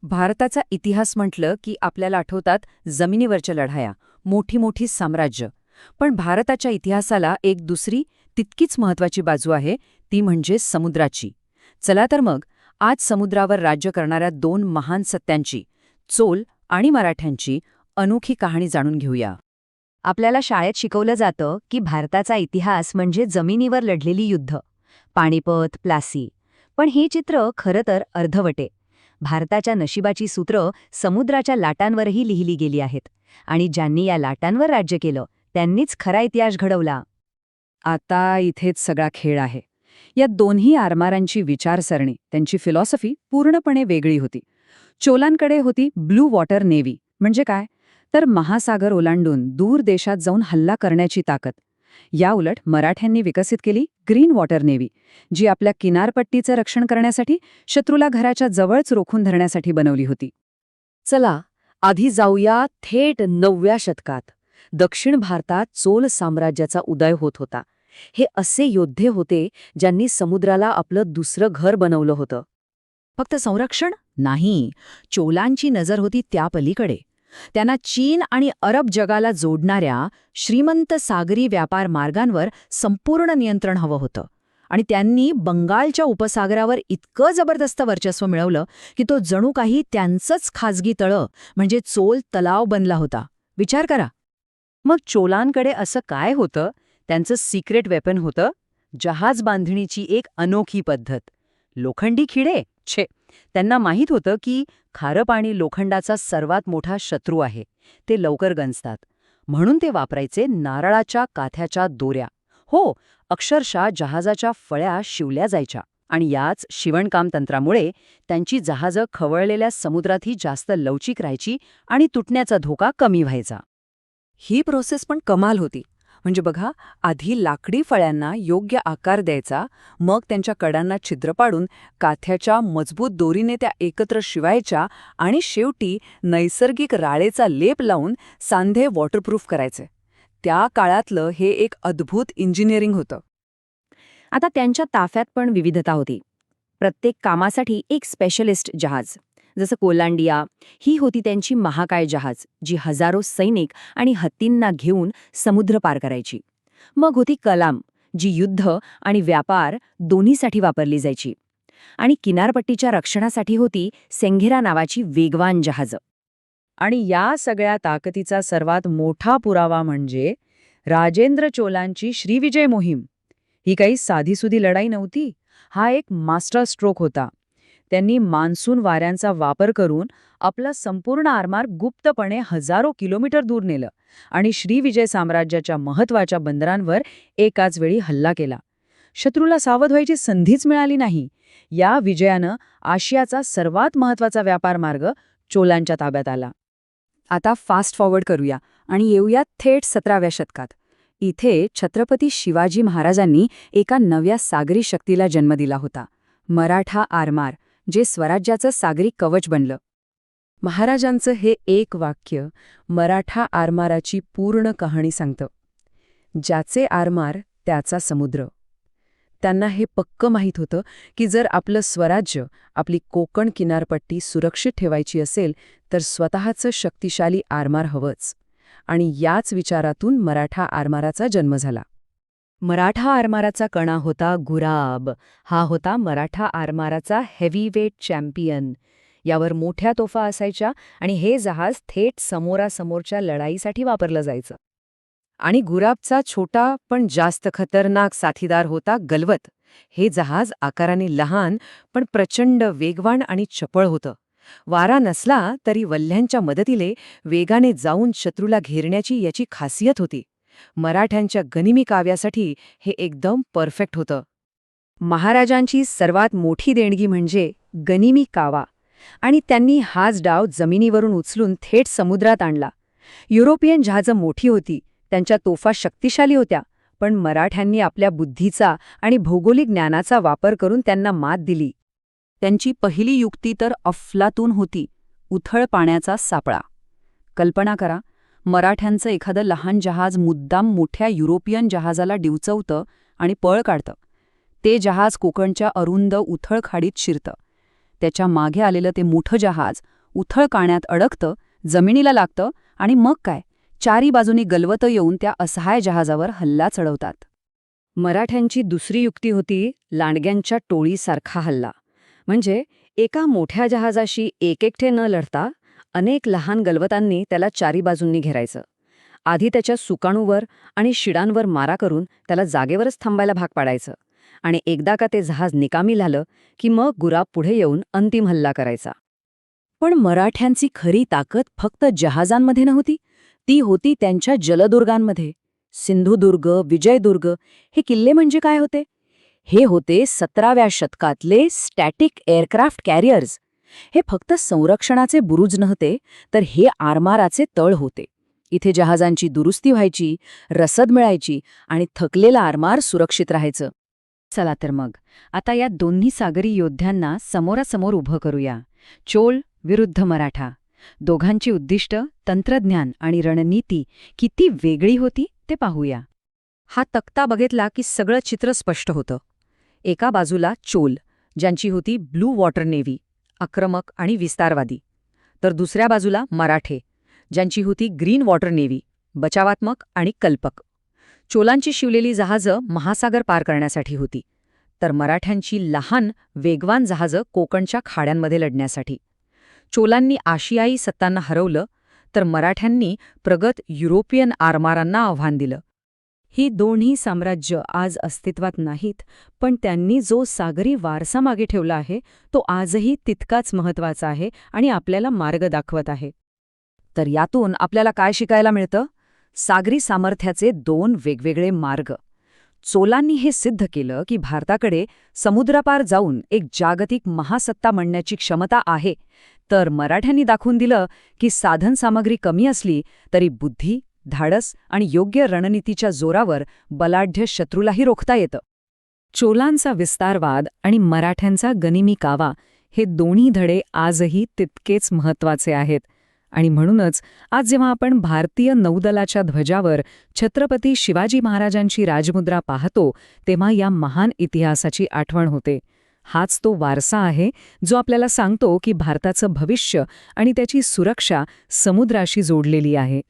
भारताचा इतिहास म्हटलं की आपल्याला आठवतात जमिनीवरच्या लढाया, मोठी मोठी साम्राज्य. पण भारताच्या इतिहासाला एक दुसरी तितकीच महत्वाची बाजू आहे, ती म्हणजे समुद्राची. चला तर मग आज समुद्रावर राज्य करणाऱ्या दोन महान सत्यांची, चोल आणि मराठ्यांची अनोखी कहाणी जाणून घेऊया. आपल्याला शाळेत शिकवलं जातं की भारताचा इतिहास म्हणजे जमिनीवर लढलेली युद्ध, पाणीपत, प्लासी. पण हे चित्र खरं तर अर्धवटे. भारताच्या नशिबाची सूत्र समुद्राच्या लाटांवरही लिहिली गेली आहेत, आणि ज्यांनी या लाटांवर राज्य केलं त्यांनीच खरा इतिहास घडवला. आता इथेच सगळा खेळ आहे. या दोन्ही आरमारांची विचारसरणी, त्यांची फिलॉसॉफी पूर्णपणे वेगळी होती. चोलांकडे होती ब्लू वॉटर नेव्ही, म्हणजे काय तर महासागर ओलांडून दूर देशात जाऊन हल्ला करण्याची ताकद. याउलट मराठ्यांनी विकसित केली ग्रीन वॉटर नेव्ही, जी आपल्या किनारपट्टीचं रक्षण करण्यासाठी, शत्रूला घराच्या जवळच रोखून धरण्यासाठी बनवली होती. चला आधी जाऊया थेट 9व्या शतकात. दक्षिण भारतात चोल साम्राज्याचा उदय होत होता. हे असे योद्धे होते ज्यांनी समुद्राला आपलं दुसरं घर बनवलं होतं. फक्त संरक्षण नाही, चोलांची नजर होती त्या पलीकडे. त्यांना चीन आणि अरब जगाला जोडणाऱ्या श्रीमंत सागरी व्यापार मार्गांवर संपूर्ण नियंत्रण हवं होतं. आणि त्यांनी बंगालच्या उपसागरावर इतकं जबरदस्त वर्चस्व मिळवलं की तो जणू काही त्यांचंच खाजगी तळं म्हणजे चोल तलाव बनला होता. विचार करा. मग चोलांकडे असं काय होतं? त्यांचं सिक्रेट वेपन होतं जहाज बांधणीची एक अनोखी पद्धत. लोखंडी खिडे? छे, त्यांना माहीत होतं की खारं पाणी लोखंडाचा सर्वात मोठा शत्रू आहे. ते लवकर गंजतात. म्हणून ते वापरायचे नारळाच्या काथ्याच्या दोऱ्या. हो, अक्षरशः जहाजाच्या फळ्या शिवल्या जायच्या. आणि याच शिवणकाम तंत्रामुळे त्यांची जहाजं खवळलेल्या समुद्रातही जास्त लवचिक राहायची आणि तुटण्याचा धोका कमी व्हायचा. ही प्रोसेस पण कमाल होती. म्हणजे बघा, आधी लाकडी फळ्यांना योग्य आकार द्यायचा, मग त्यांच्या कडांना छिद्र पाडून काथ्याच्या मजबूत दोरीने त्या एकत्र शिवायच्या आणि शेवटी नैसर्गिक राळेचा लेप लावून सांधे वॉटरप्रूफ करायचे. त्या काळातलं हे एक अद्भुत इंजिनिअरिंग होतं. आता त्यांच्या ताफ्यात पण विविधता होती. प्रत्येक कामासाठी एक स्पेशलिस्ट जहाज. जसं कोलांडिया ही होती त्यांची महाकाय जहाज, जी हजारो सैनिक आणि हत्तींना घेऊन समुद्र पार करायची. मग होती कलाम, जी युद्ध आणि व्यापार दोन्हीसाठी वापरली जायची. आणि किनारपट्टीच्या रक्षणासाठी होती सेंघेरा नावाची वेगवान जहाजं. आणि या सगळ्या ताकदीचा सर्वात मोठा पुरावा म्हणजे राजेंद्र चोलांची श्रीविजय मोहीम. ही काही साधीसुधी लढाई नव्हती. हा एक मास्टर स्ट्रोक होता. त्यांनी मान्सून वाऱ्यांचा वापर करून आपला संपूर्ण आरमार गुप्तपणे हजारो किलोमीटर दूर नेलं आणि श्रीविजय साम्राज्याच्या महत्त्वाच्या बंदरांवर एकाच वेळी हल्ला केला. शत्रूला सावध व्हायची संधीच मिळाली नाही. या विजयानं आशियाचा सर्वात महत्त्वाचा व्यापार मार्ग चोलांच्या ताब्यात आला. आता फास्ट फॉरवर्ड करूया आणि येऊया थेट 17व्या शतकात. इथे छत्रपती शिवाजी महाराजांनी एका नव्या सागरी शक्तीला जन्म दिला होता, मराठा आरमार, जे स्वराज्याचं सागरी कवच बनलं. महाराजांचं हे एक वाक्य मराठा आरमाराची पूर्ण कहाणी सांगतं. ज्याचे आरमार त्याचा समुद्र. त्यांना हे पक्क माहीत होतं की जर आपलं स्वराज्य, आपली कोकण किनारपट्टी सुरक्षित ठेवायची असेल तर स्वतःचं शक्तिशाली आरमार हवंच. आणि याच विचारातून मराठा आरमाराचा जन्म झाला. मराठा आरमाराचा कणा होता गुराब. हा होता मराठा आरमाराचा हेवीवेट चॅम्पियन. यावर मोठ्या तोफा असायच्या आणि हे जहाज थेट समोरासमोरच्या लढाईसाठी वापरलं जायचं. आणि गुराबचा छोटा पण जास्त खतरनाक साथीदार होता गलवत. हे जहाज आकाराने लहान पण प्रचंड वेगवान आणि चपळ होतं. वारा नसला तरी वल्ह्यांच्या मदतीने वेगाने जाऊन शत्रूला घेरण्याची याची खासियत होती. मराठ्यांच्या गनिमी काव्यासाठी हे एकदम परफेक्ट होतं. महाराजांची सर्वात मोठी देणगी म्हणजे गनिमी कावा, आणि त्यांनी हाच डाव जमिनीवरून उचलून थेट समुद्रात आणला. युरोपियन जहाजं मोठी होती, त्यांच्या तोफा शक्तिशाली होत्या, पण मराठ्यांनी आपल्या बुद्धीचा आणि भौगोलिक ज्ञानाचा वापर करून त्यांना मात दिली. त्यांची पहिली युक्ती तर अफलातून होती, उथळ पाण्याचा सापळा. कल्पना करा, मराठ्यांचं एखादं लहान जहाज मुद्दाम मोठ्या युरोपियन जहाजाला डिवचवतं आणि पळ काढतं. ते जहाज कोकणच्या अरुंद उथळ खाडीत शिरतं. त्याच्या मागे आलेलं ते मोठं जहाज उथळ काण्यात अडकतं, जमिनीला लागतं आणि मग काय, चारी बाजूनी गलवतं येऊन त्या असहाय जहाजावर हल्ला चढवतात. मराठ्यांची दुसरी युक्ती होती लांडग्यांच्या टोळीसारखा हल्ला. म्हणजे एका मोठ्या जहाजाशी एकटे न लढता अनेक लहान गलवतांनी त्याला चारी बाजूंनी घेरायचं. आधी त्याच्या सुकाणूवर आणि शिडांवर मारा करून त्याला जागेवरच थांबायला भाग पाडायचं आणि एकदा का ते जहाज निकामी झालं की मग गुराब पुढे येऊन अंतिम हल्ला करायचा. पण मराठ्यांची खरी ताकद फक्त जहाजांमध्ये नव्हती, ती होती त्यांच्या जलदुर्गांमध्ये. सिंधुदुर्ग, विजयदुर्ग हे किल्ले म्हणजे काय होते? हे होते 17व्या शतकातले स्टॅटिक एअरक्राफ्ट कॅरियर्स. हे फक्त संरक्षणाचे बुरुज नव्हते, तर हे आरमाराचे तळ होते. इथे जहाजांची दुरुस्ती व्हायची, रसद मिळायची आणि थकलेला आरमार सुरक्षित राहायचं. चला तर मग आता या दोन्ही सागरी योद्ध्यांना समोरासमोर उभं करूया. चोल विरुद्ध मराठा. दोघांची उद्दिष्ट, तंत्रज्ञान आणि रणनीती किती वेगळी होती ते पाहूया. हा तक्ता बघितला की सगळं चित्र स्पष्ट होतं. एका बाजूला चोल, ज्यांची होती ब्लू वॉटर नेव्ही, आक्रमक आणि विस्तारवादी. तर दुसऱ्या बाजूला मराठे, ज्यांची होती ग्रीन वॉटर नेव्ही, बचावात्मक आणि कल्पक. चोलांची शिवलेली जहाजं महासागर पार करण्यासाठी होती, तर मराठ्यांची लहान, वेगवान जहाजं कोकणच्या खाड्यांमध्ये लढण्यासाठी. चोलांनी आशियाई सत्तांना हरवलं, तर मराठ्यांनी प्रगत युरोपियन आरमारांना आव्हान दिलं. ही दोन्ही साम्राज्य आज अस्तित्वात नाहीत, पण त्यांनी जो सागरी वारसा मागे ठेवला आहे तो आजही तितकाच महत्त्वाचा आहे आणि आपल्याला मार्ग दाखवत आहे. तर यातून आपल्याला काय शिकायला मिळतं? सागरी सामर्थ्याचे दोन वेगवेगळे मार्ग. चोलांनी हे सिद्ध केलं की भारताकडे समुद्रापार जाऊन एक जागतिक महासत्ता म्हणण्याची क्षमता आहे, तर मराठ्यांनी दाखवून दिलं की साधनसामग्री कमी असली तरी बुद्धी, धाडस आणि योग्य रणनीतीच्या जोरावर बलाढ्य शत्रूलाही रोखता येतं. चोलांचा विस्तारवाद आणि मराठ्यांचा गनिमी कावा हे दोन्ही धडे आजही तितकेच महत्त्वाचे आहेत. आणि म्हणूनच आज जेव्हा आपण भारतीय नौदलाच्या ध्वजावर छत्रपती शिवाजी महाराजांची राजमुद्रा पाहतो, तेव्हा या महान इतिहासाची आठवण होते. हाच तो वारसा आहे जो आपल्याला सांगतो की भारताचं भविष्य आणि त्याची सुरक्षा समुद्राशी जोडलेली आहे.